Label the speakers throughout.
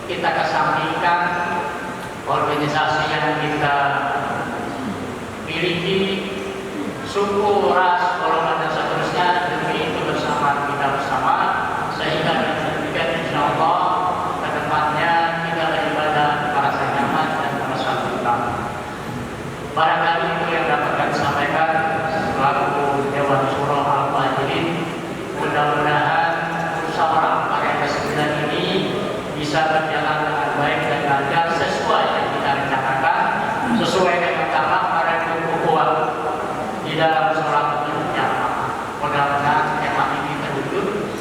Speaker 1: Kita kesampingkan organisasi yang kita miliki suku, ras, golongan dan seterusnya demi kebersamaan kita bersama, sehingga dengan insya Allah kedepannya kita beribadah merasa nyaman dan merasa tenang. Barangkali itu yang dapat kami sampaikan selaku Dewan Syuro Al-Muhajirin. Mudah-mudahan musyawarah yang ke-9 ini bisa berjalan dengan baik dan lancar sesuai yang kita rencanakan, sesuai dengan tema para ukhuwah di dalam sholat berjamaah. Mudah-mudahan tema ini terwujud.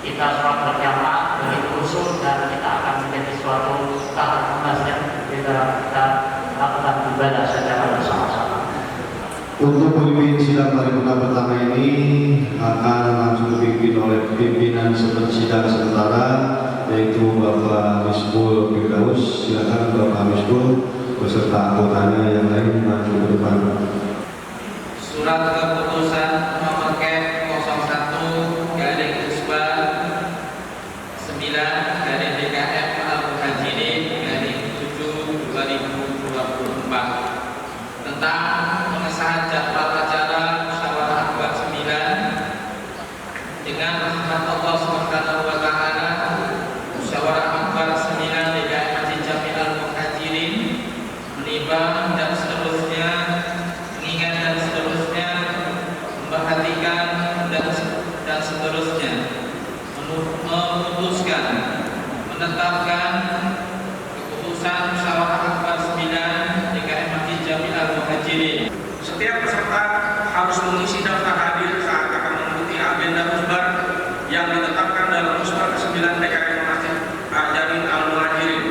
Speaker 1: Kita sholat berjamaah dari usul dan kita akan menjadi suatu keharmonisan yang di dalam kita lakukan ibadah secara bersama-sama.
Speaker 2: Untuk pemimpin sidang paripurna pertama ini akan langsung dipimpin oleh pimpinan sidang sementara, yaitu Bapak Misbul Firdaus. Silakan Bapak Misbul beserta anggotanya yang lain maju ke depan.
Speaker 3: Surat keputusan nomor Kep 01 garing Usban 9 garing DKM Al-Muhajirin garing 7 2024 tentang pengesahan jadwal acara musyawarah akbar 9 dengan rahmat Allah Subhanahu wa taala. Musyawarah akbar 9 DKM Masjid Jami Al-Muhajirin menimbang dan seterusnya, mengingat dan seterusnya, memperhatikan dan seterusnya, memutuskan menetapkan keputusan musyawarah akbar 9 DKM Masjid Jami Al-Muhajirin.
Speaker 4: Setiap peserta harus mengisi daftar hadir saat akan mengikuti agenda musbar yang ditetapkan dalam musbar ke-9 DKM Masjid Jami Al-Muhajirin.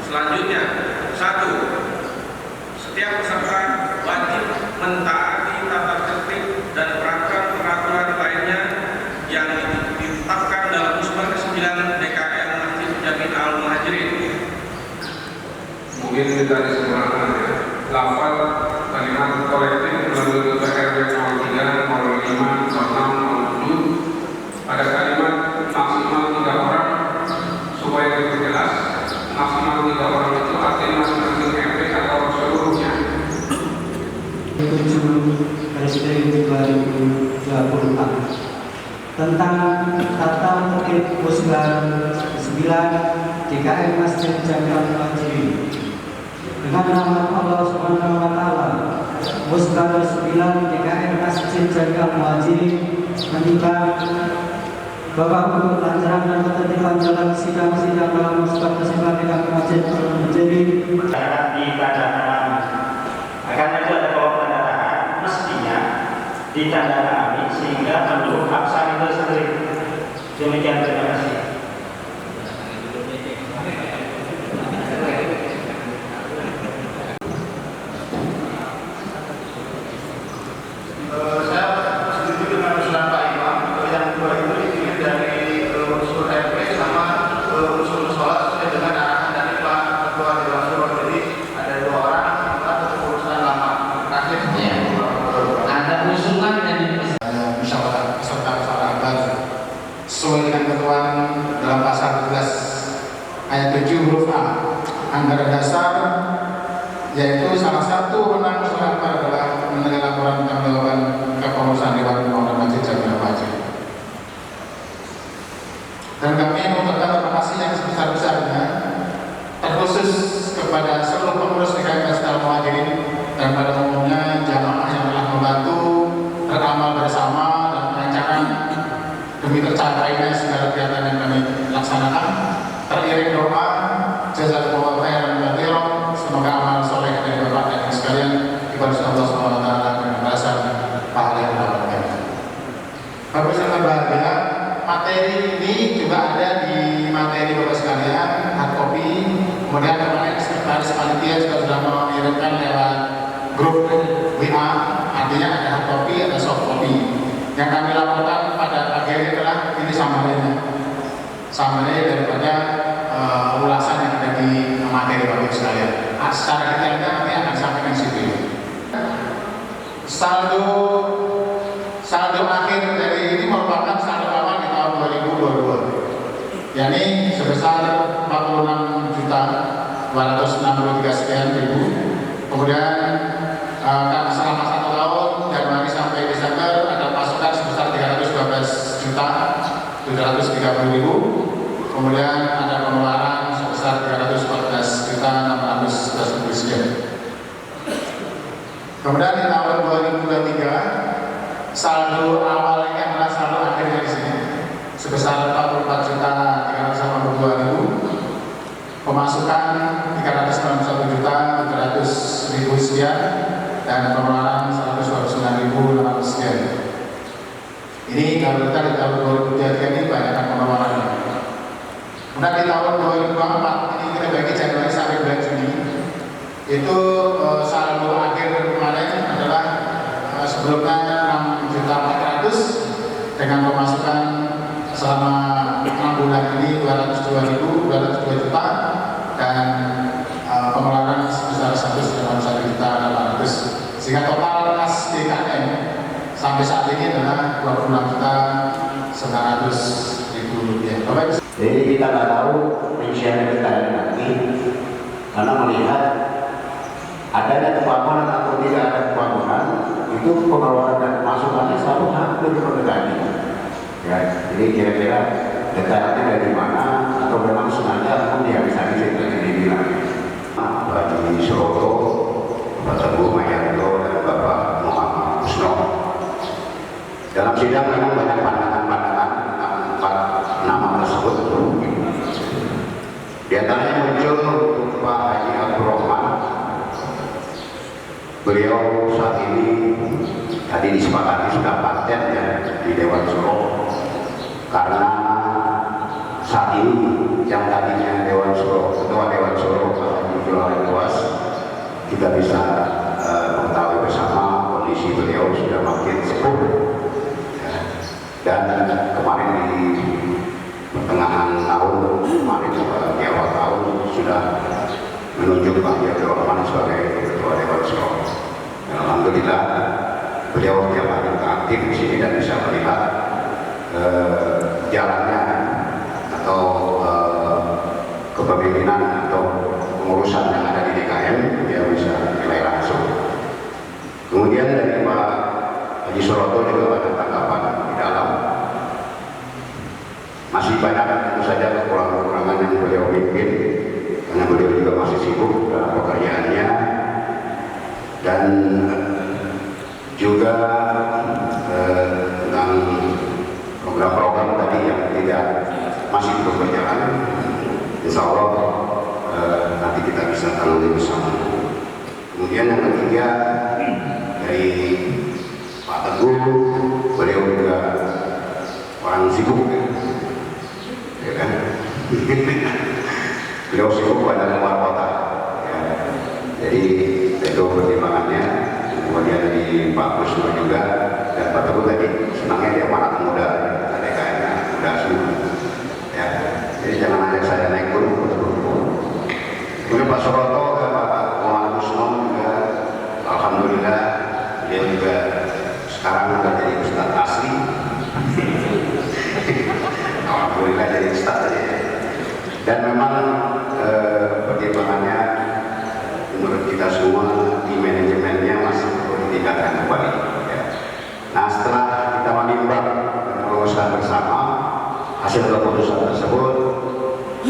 Speaker 4: Selanjutnya, 1. Setiap peserta wajib mentaati tata tertib dan peraturan lainnya yang ditetapkan dalam musbar ke-9 DKM Masjid Jami Al-Muhajirin.
Speaker 5: Mungkin kita disempurnakan ya. Lafal kalimat kolektif melalui PRW 03, 05, 06, 07. Ada kalimat maksimal 3 orang supaya lebih jelas. Maksimal 3 orang itu artinya masing-masing RT atau seluruhnya.
Speaker 6: 7 Presiden 2024 tentang tata tertib musbar 9 DKM Masjid Jami Al-Muhajirin. Dengan nama Allah Subhanahu wa taala, musbar 9 DKM Masjid Jami Al-Muhajirin menimbang Bapak Guru Pelajaran dan Ketertiban Jalan sidang-sidang dalam musbar 9 DKM Masjid Al-Muhajirin
Speaker 1: Ditandatangani. Akan itu ada kolom tanda tangan, mestinya ditandatangani sehingga mendukung aksa itu sendiri. Demikian, terima kasih.
Speaker 2: Saya setuju dengan usulan Pak Imam. Yang kedua itu dipilih dari usul RP sama usul sholat sesuai dengan arahan dari Pak Ketua Dewan Syuro. Jadi ada 2 orang, kita keputusan lama. Terakhir
Speaker 3: Ada usulan dari
Speaker 2: musyawarah peserta musyawarah akbar sesuai dengan ketentuan dalam pasal 11 ayat 7 huruf A anggaran dasar, yaitu salah satu wewenang musyawarah akbar adalah menilai laporan tanggung-jawaban kepengurusan Dewan Kehormatan Masjid Jami Al-Muhajirin. Dan kami mengucapkan terima kasih yang sebesar-besarnya terkhusus kepada seluruh pengurus DKM Masjid Al-Muhajirin dan pada umumnya jamaah yang telah membantu beramal bersama dan melancarkan demi tercapainya segala kegiatan yang kami laksanakan. Teriring doa, jazakumullah khairan katsiran. Semoga amal soleh dari Bapak dan Ibu sekalian dibalas Allah SWT dengan balasan pahala yang berlimpah. Bapak sangat berbahagia. Materi ini juga ada di materi Bapak sekalian, hard copy. Kemudian kemarin sekretaris panitia juga sudah mengirimkan lewat grup WA. Artinya ada hard copy, ada soft copy. Yang kami laporkan pada pagi hari adalah ini summary daripada ulasan yang ada di materi Bapak sekalian. Secara detailnya nanti akan sampaikan di situ. Saldo akhir dari ini merupakan saldo awal di tahun 2022, yakni sebesar 46.263 sekian ribu. Kemudian selama 1 tahun Januari sampai kemudian ada pengeluaran sebesar 314.611 sekian. Kemudian di tahun 2023 saldo awalnya adalah saldo akhirnya di sini sebesar 44.382.000, pemasukan 391.700.000 sekian, dan pengeluaran 129.600 sekian. Ini kalau kita di tahun 2023 ini banyakkan pengeluarannya. Kemudian di tahun 2024 ini kita bagi Januari sampai bulan Juni, itu saldo akhir kemarin adalah sebelumnya 6.400.000 dengan pemasukan selama 6 bulan ini 202 juta dan pengeluaran sebesar 191.800.000, sehingga total kas DKM sampai saat ini adalah 26.900.000 rupiah.
Speaker 7: Jadi kita nggak tahu rincian detail nanti, karena melihat adanya pembangunan atau tidak ada pembangunan, itu pengeluaran dan pemasukannya selalu hampir berdekatan. Ya, jadi kira-kira detailnya dari mana atau memang sengaja pun dia bisa dibilang. Bagi Suroto, Bapak Teguh Mayanto dan Bapak Muhammad Kusno. Dalam sidang memang banyak pandangan-pandangan tentang 4 nama tersebut. Di antaranya muncul Pak Haji Abdul Rahman. Beliau saat ini tadi disepakati sudah paten ya di Dewan Suro, karena saat ini yang tadinya Dewan Suro, Ketua Dewan Suro Pak Haji Jualan Luas, kita bisa mengetahui bersama kondisi beliau sudah makin sepuh ya. Dan kemarin di pertengahan tahun kemarin di awal tahun sudah menunjuk Pak Haji Abdul Rahman sebagai Ketua Dewan Suro. Dan alhamdulillah beliau tiap hari aktif di sini dan bisa melihat jalannya atau kepemimpinan atau pengurusan yang ada di DKM, dia bisa nilai langsung. Kemudian dari Pak Haji Suroto juga ada tanggapan di dalam. Masih banyak tentu saja kekurangan-kekurangan yang beliau pimpin, karena beliau juga masih sibuk dalam pekerjaannya, dan juga tentang program-program tadi yang tidak masih belum berjalan, insya Allah nanti kita bisa tangani bersama. Kemudian yang ketiga dari Pak Teguh, beliau juga orang sibuk ya kan? Beliau sibuk pada luar kota ya. Jadi itu pertimbangannya. Kemudian dari Pak Kusno juga dan Pak Teguh tadi senangnya dia anak muda, DKM-nya muda semua ya. Jadi jangan ajak saya naik gunung. Kemudian Pak Suroto dan Pak Muhammad Kusno juga alhamdulillah dia juga sekarang sudah jadi ustaz asli. Alhamdulillah jadi ustaz tadi. Dan memang pertimbangannya menurut kita semua di manajemennya masih perlu ditingkatkan kembali ya. Nah, setelah kita menimbang dan merumuskan bersama hasil keputusan tersebut,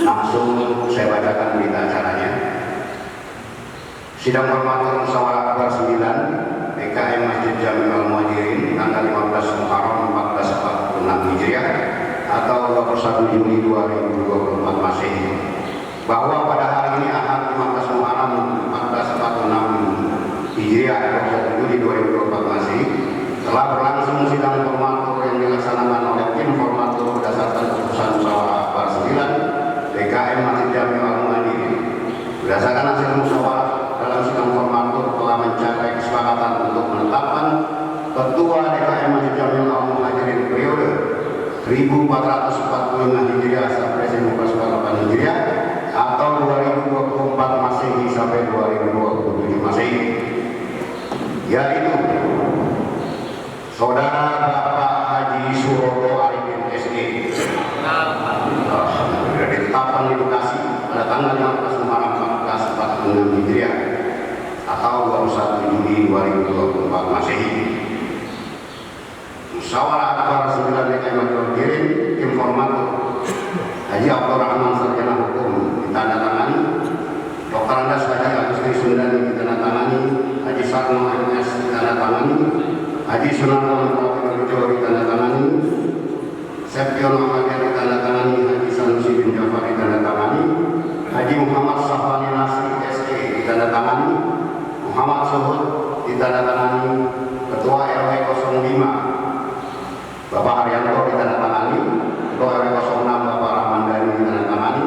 Speaker 7: langsung saya bacakan berita acaranya. Sidang hormat Musyawarah Akbar 9 DKM Masjid Jami Al-Muhajirin tanggal 15 Muharram 1446 Hijriah atau 21 Juni 2024 Masehi, bahwa pada hari ini Ahad 15 Muharram 1446 Hijriah 21 Juli 2024 Masehi telah berlangsung sidang formatur yang dilaksanakan oleh tim formatur berdasarkan keputusan Musyawarah Akbar 9 DKM Masjid Jami Al-Muhajirin. Berdasarkan hasil musyawarah dalam sidang formatur telah mencapai kesepakatan untuk menetapkan Ketua DKM Masjid Jami Al-Muhajirin periode 1445 Hijriah sampai 1448 Hijriah atau 2024 Masehi sampai 2027 Masehi, yaitu Saudara Bapak Haji Suroto Arifin SG sudah ditetapkan di Bekasi pada tanggal 15 Muharram 1446 Hijriah atau 21 Juli 2024 Masehi. Musyawarah Akbar 9 DKM Al-Muhajirin tim formatur Haji Abdurrahman Sarjana Hukum ditandatangani, Dr. Andas Haji Agustin Sundani ditandatangani, Haji Sarno MS ditandatangani, Haji Sunarno Muhammad ditandatangani, Seption Muhammad ditandatangani, Haji Sanusi bin Jafar ditandatangani, Haji Muhammad Safani Nasri SE ditandatangani, Muhammad Suhud ditandatangani, Ketua RW 05 Bapak Haryanto ditandatangani, Ketua RW 06 Bapak Rahman Dhani ditandatangani,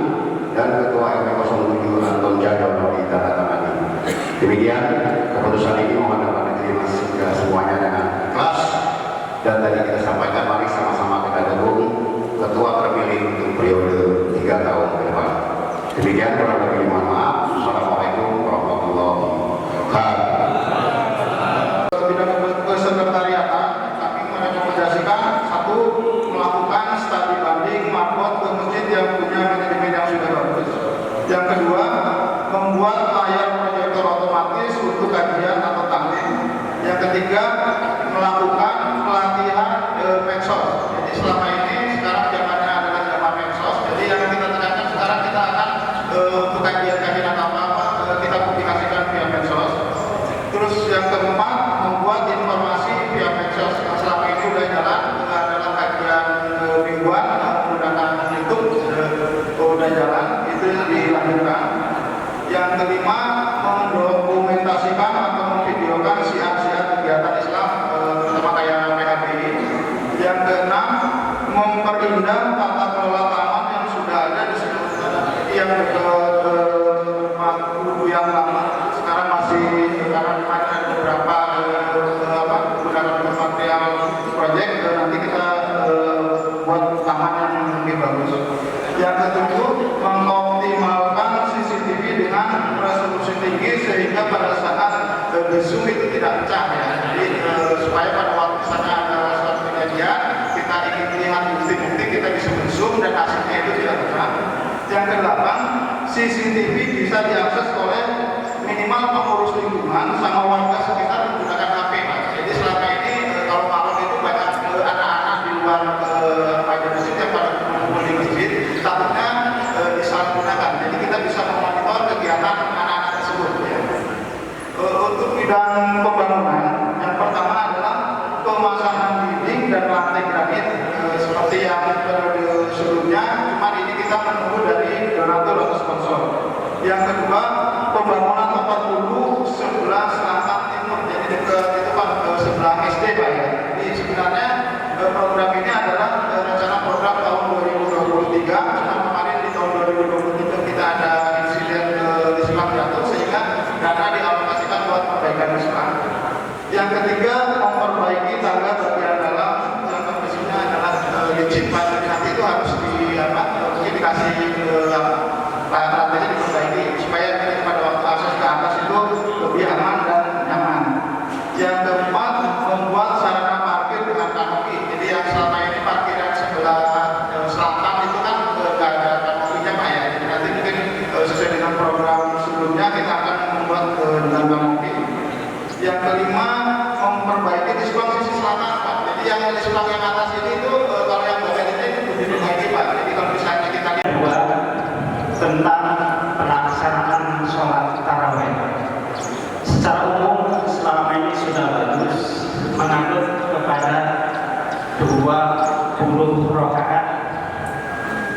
Speaker 7: dan Ketua RW 07 Anton Jadono ditandatangani. Demikian keputusan ini mohon dapat diterima semuanya dengan ikhlas, dan tadi kita sampaikan mari sama-sama kita dukung ketua terpilih untuk periode 3 tahun ke depan. Demikian, kurang lebih mohon maaf. Assalamualaikum warahmatullahi wabarakatuh.
Speaker 2: Kesekretariatan kami merekomendasikan satu, melakukan studi banding marbot ke masjid yang punya manajemen yang sudah bagus. Yang kedua, membuat layar proyektor otomatis untuk kajian atau taklim. Yang ketiga, melakukan pelatihan medsos. Jadi selama ini sekarang zamannya adalah zaman medsos. Jadi yang kita tekankan sekarang kita akan untuk kajian-kajian atau apa kita publikasikan via medsos. Terus yang keempat, membuat informasi via medsos. Selama ini sudah jalan adalah kajian mingguan menggunakan YouTube sudah jalan, itu dilanjutkan. Yang kelima, mendokumentasikan atau memvideokan syiar-syiar kegiatan Islam terutama kayak PHBI. Yang keenam, memperindah tata kelola taman yang sudah ada di seluruh yang yang lama sekarang masih sekarang ada beberapa menggunakan material proyek, nanti kita buat taman yang lebih bagus. Yang ketujuh, mengoptimalkan CCTV dengan resolusi tinggi sehingga pada saat zoom itu tidak pecah ya. Jadi supaya pada waktu misalnya ada suatu kejadian kita ingin lihat bukti-bukti, kita bisa zoom dan hasilnya itu tidak pecah. Yang kedelapan, CCTV bisa diakses oleh minimal pengurus lingkungan sama warga sekitar menggunakan HP, Pak. Jadi selama ini kalau malam itu banyak anak-anak di luar masjid yang pada mengumpul di masjid, takutnya disalahgunakan. Jadi kita bisa memonitor kegiatan anak-anak tersebut. Ya. Untuk bidang pembangunan, yang pertama adalah pemasangan dinding dan lantai granit seperti yang periode sebelumnya. Cuma ini kita menunggu dari donatur atau sponsor. Yang kedua, pembangunan tempat wudhu sebelah selatan timur, jadi dekat itu Pak, sebelah SD Pak ya. Jadi sebenarnya program ini adalah rencana program tahun 2023, cuma kemarin di tahun 2023 kita ada insiden Islam jatuh sehingga dana dialokasikan buat perbaikan Islam. Yang ketiga, memperbaiki tangga bagian dalam yang kondisinya adalah licin Pak. Nanti itu harus mungkin dikasih rantainya diperbaiki supaya pada waktu akses ke atas itu lebih aman dan nyaman. Yang keempat, membuat sarana parkir dengan kanopi. Jadi yang selama ini parkiran sebelah selatan itu kan nggak ada kanopinya Pak ya. Jadi nanti mungkin sesuai dengan program sebelumnya kita akan membuat dengan kanopi. Yang kelima, memperbaiki displang sisi selatan Pak. Jadi yang displang yang atas ini itu kalau yang bagian ini diperbaiki Pak. Jadi kalau misalnya kita lihat
Speaker 1: tentang pelaksanaan sholat tarawih. Secara umum selama ini sudah bagus menganut kepada 20 rakaat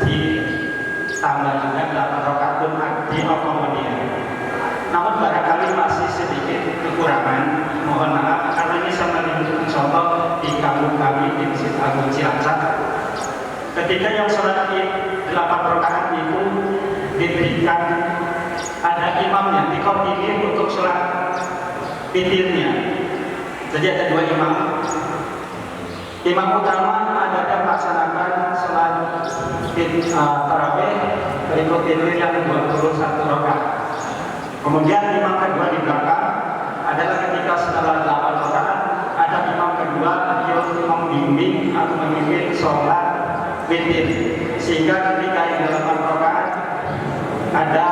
Speaker 1: ditambah dengan 8 rakaat diakomodir. Namun barangkali masih sedikit kekurangan. Mohon maaf karena ini sama contoh di kampung kami di Masjid Agung Cilacap. Ketika yang sholat id 8 rakaat itu diberikan ada imamnya dikoordinir untuk sholat witirnya. Jadi ada 2 imam. Imam utama ada melaksanakan sholat tarawih berikut witir yang 21 rakaat. Kemudian imam kedua di belakang adalah ketika setelah 8 rakaat ada imam kedua yang membimbing atau memimpin sholat witir, sehingga ketika yang 8 rakaat ada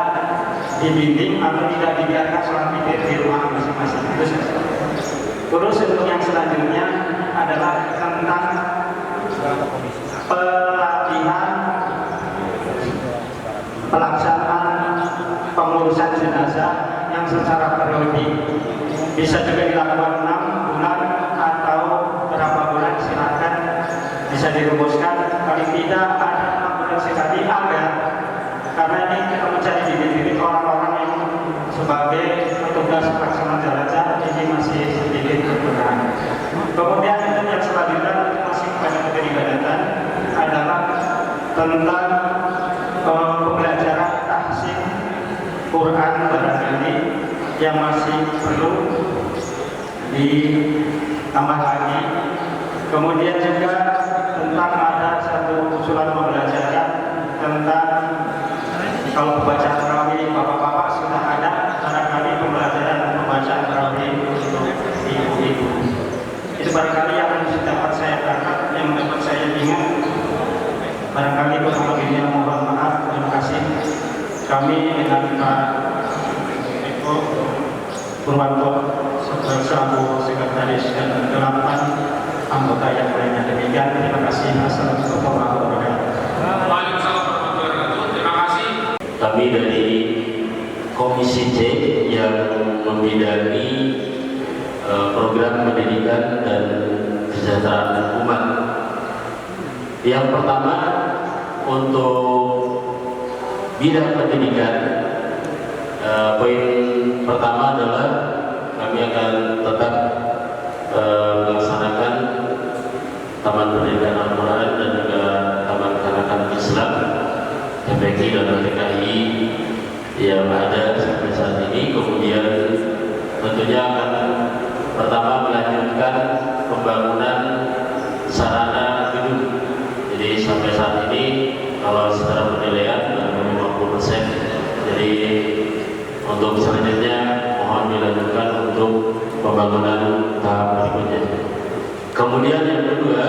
Speaker 1: dibimbing atau tidak dibiarkan sholat witir di rumah masing-masing. Terus untuk yang selanjutnya adalah tentang pelatihan
Speaker 8: secara periodik. Bisa juga dilakukan 6 bulan atau berapa bulan, silakan bisa dirumuskan. Paling tidak ada 6 bulan sekali agar, karena ini kita mencari bibit-bibit orang-orang yang sebagai petugas pelaksana jelajah ini masih sedikit berkurang. Kemudian yang selanjutnya masih pada materi ibadatan adalah tentang pembelajaran tahsin Quran barangkali yang masih perlu ditambah lagi. Kemudian juga tentang ada satu usulan pembelajaran tentang kalau pembacaan tarawih bapak-bapak sudah ada, barangkali pembelajaran pembacaan tarawih untuk ibu-ibu. Itu barangkali yang dapat saya tangkap, yang dapat saya ingat. Barangkali lebihnya mohon maaf. Terima kasih. Kami dengan Pak Eko Purwanto selaku sekretaris dan 8 anggota yang lainnya demikian. Terima kasih. Assalamualaikum warahmatullahi wabarakatuh.
Speaker 5: Waalaikumsalam warahmatullahi wabarakatuh. Terima kasih.
Speaker 9: Kami dari Komisi C yang membidangi program pendidikan dan kesejahteraan umat. Yang pertama, untuk bidang pendidikan, poin pertama adalah kami akan tetap melaksanakan Taman Pendidikan Al-Quran dan juga Taman Kanak-kanak Islam TPQ dan TKI yang ada sampai saat ini. Kemudian tentunya akan pertama melanjutkan pembangunan sarana gedung. Jadi sampai saat ini kalau secara penilaian baru 50%. Jadi untuk selanjutnya mohon dilanjutkan untuk pembangunan tahap berikutnya. Kemudian yang kedua,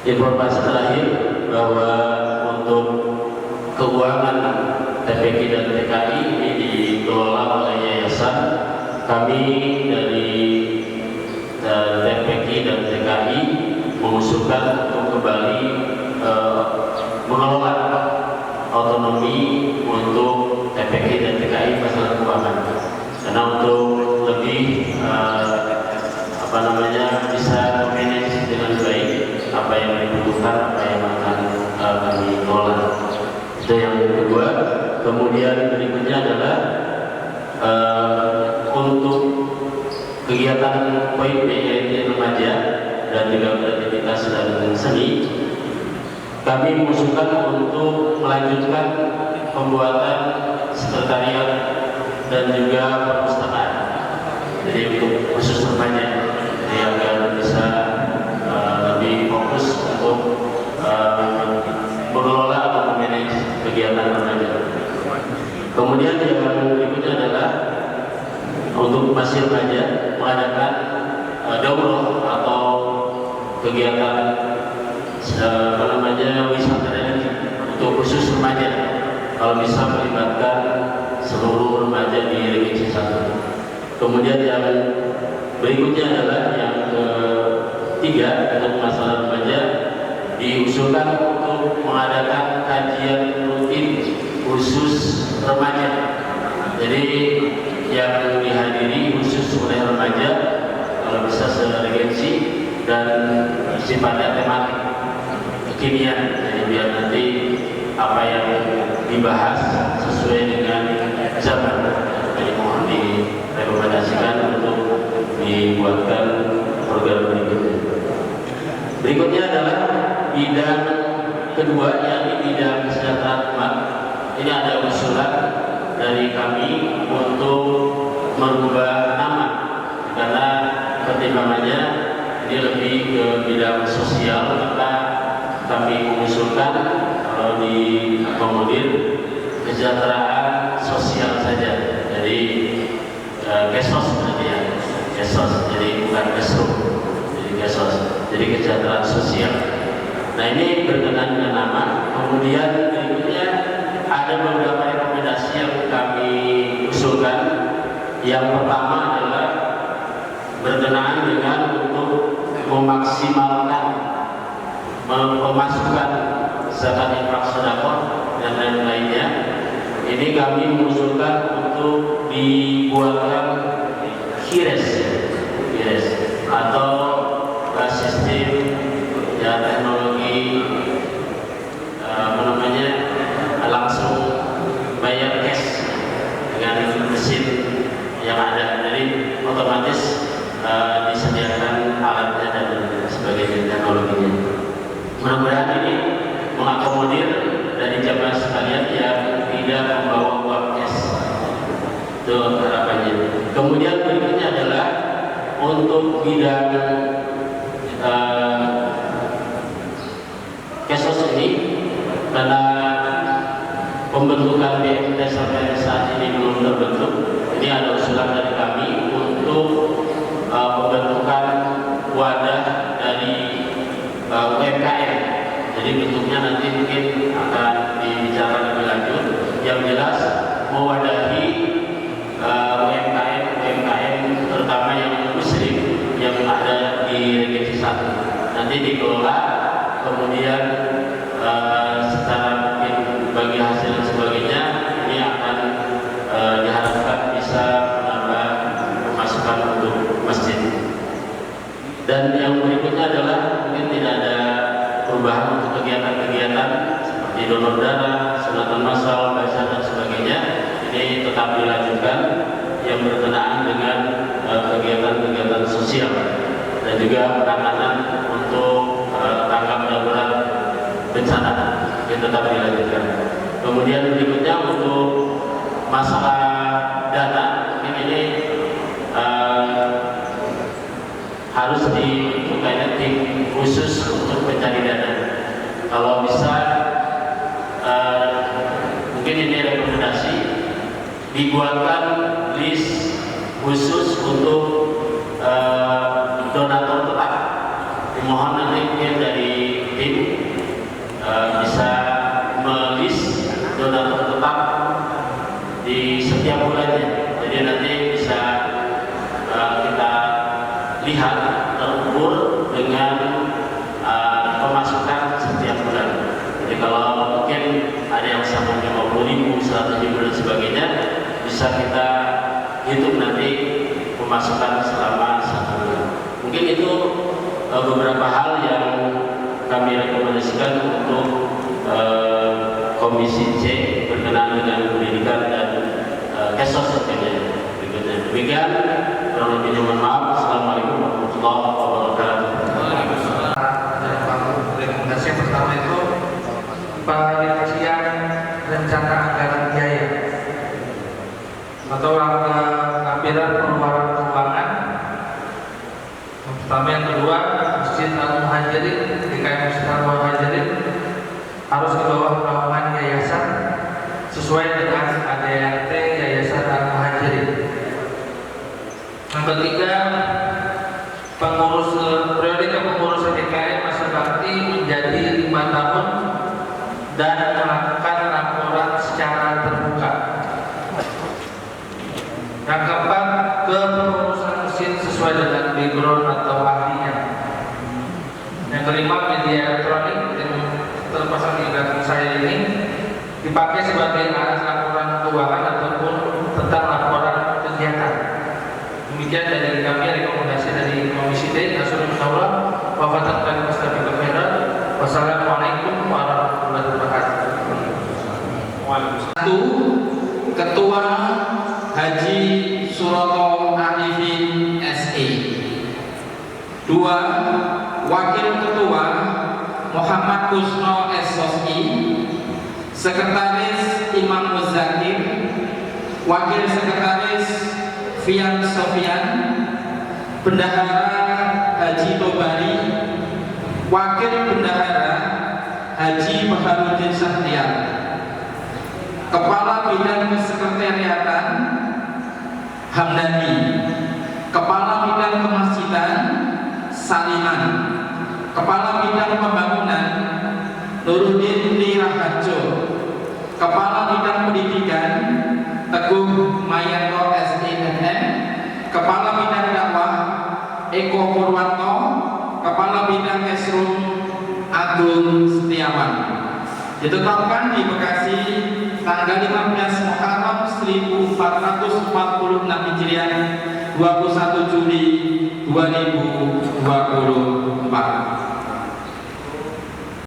Speaker 9: informasi terakhir bahwa untuk keuangan TPQ dan TKI ini dikelola oleh yayasan. Kami dari TPQ dan TKI mengusulkan untuk kembali mengelola otonomi untuk TPQ dan TKI masalah keuangan, karena untuk lebih bisa memanage dengan baik apa yang dibutuhkan, apa yang akan kami kelola. Itu yang kedua. Kemudian berikutnya adalah untuk kegiatan poin yaitu remaja dan juga kreativitas dan seni, kami mengusulkan untuk melanjutkan pembuatan sekretariat dan juga perpustakaan. Jadi untuk khusus remaja, jadi agar bisa lebih fokus untuk mengelola atau memanage kegiatan remaja. Kemudian yang berikutnya adalah untuk masih remaja mengadakan daurah atau kegiatan wisata religi untuk khusus remaja. Kalau bisa melibatkan seluruh remaja di Regensi 1. Kemudian yang berikutnya adalah yang ketiga, untuk masalah remaja diusulkan untuk mengadakan kajian rutin khusus remaja. Jadi yang dihadiri khusus oleh remaja kalau bisa se-regensi dan sifatnya tematik kekinian. Jadi biar nanti apa yang dibahas sesuai dengan zaman. Jadi mohon direkomendasikan untuk dibuatkan program berikutnya. Berikutnya adalah bidang kedua, yakni bidang kesejahteraan umat. Ini ada usulan dari kami untuk merubah nama, karena pertimbangannya ini lebih ke bidang sosial, maka kami mengusulkan kalau diakomodir kesejahteraan sosial saja. Jadi kesos berarti ya, kesos. Jadi bukan kesrum, jadi kesos. Jadi kesejahteraan sosial. Nah ini berkenaan dengan nama. Kemudian berikutnya ada beberapa rekomendasi yang kami usulkan. Yang pertama adalah berkenaan dengan untuk memaksimalkan pemasukan zakat infak sedekah dan lain-lainnya. Ini ini kami mengusulkan untuk dibuatkan KIRES atau sistem ya teknologi langsung bayar cash dengan mesin yang ada, jadi otomatis disediakan alatnya dan sebagainya teknologinya. Mudah-mudahan ini mengakomodir dari jamaah sekalian yang tidak membawa uang cash. Itu harapannya. Kemudian berikutnya adalah untuk bidang kesos ini, karena pembentukan BMT sampai saat ini belum terbentuk, ini ada usulan dari kami untuk pembentukan wadah dari UMKM. Jadi bentuknya nanti mungkin akan dibicarakan lebih lanjut. Yang jelas mewadahi UMKM terutama yang muslim yang ada di Regensi 1. Nanti dikelola, kemudian secara mungkin bagi hasil dan sebagainya ini akan diharapkan bisa menambah pemasukan untuk masjid. Dan yang berikutnya adalah mungkin tidak ada perubahan untuk kegiatan-kegiatan seperti donor darah, sunatan massal, bazar dan sebagainya. Ini tetap dilanjutkan yang berkenaan dengan kegiatan-kegiatan sosial dan juga penanganan untuk tanggap darurat bencana yang tetap dilanjutkan. Kemudian berikutnya untuk masalah dana, ini harus dibuka tim khusus untuk mencari dana. Kalau bisa mungkin ini rekomendasi dibuatkan list khusus untuk donatur tetap. Dimohon nanti mungkin dari tim bisa melis donatur tetap di setiap bulannya. Jadi nanti bisa kita lihat terukur dengan pemasukan setiap bulan. Jadi kalau mungkin ada yang sampai 50.000, 100.000 dan sebagainya, bisa kita hitung nanti pemasukan selama 1 bulan. Mungkin itu beberapa hal yang kami rekomendasikan untuk Komisi C berkenaan dengan pendidikan dan kesos sebagainya. Berikutnya demikian, kurang lebihnya mohon maaf. Assalamualaikum warahmatullahi wabarakatuh.
Speaker 10: Rekomendasi yang pertama itu penelitian rencana anggaran biaya atau pengambilan pengeluaran keuangan. Yang pertama, yang kedua, Masjid Al-Muhajirin, DKM Masjid Al-Muhajirin harus di bawah naungan yayasan sesuai dengan ADRT Yayasan Al-Muhajirin. Yang ketiga, periode kepengurusan DKM masa bakti menjadi 5 tahun dan melakukan laporan secara terbuka. Yang keempat, kepengurusan mesin sesuai dengan background atau ahlinya. Yang kelima, media elektronik yang terpasang di belakang saya ini dipakai sebagai alat laporan keuangan ataupun tentang laporan kegiatan. Demikian dari kami rekomendasi dari Komisi D. Nasunullah wafatan kami Mustafi Kemeran. Wassalamualaikum warahmatullahi wabarakatuh.
Speaker 3: 1. Ketua Haji Suroto Arifin SE. 2. Wakil Ketua Muhammad Kusno SOSI. Sekretaris Imam Muzakir. Wakil Sekretaris Fian Sofian. Bendahara Haji Tobari. Wakil Bendahara Haji Baharudin Sahtiar. Kepala Bidang Kesekretariatan Hamdani. Kepala Bidang Kemasjidan Saliman. Kepala Bidang Pembangunan Nuruddin Liraharjo. Kepala Bidang Pendidikan Teguh Mayanto SINM. Kepala Bidang Dakwah Eko Purwanto. Kepala Bidang Esrum Agung Setiawan. Ditetapkan di Bekasi tanggal 15 1446 Hijriah, 21 Juli 2024.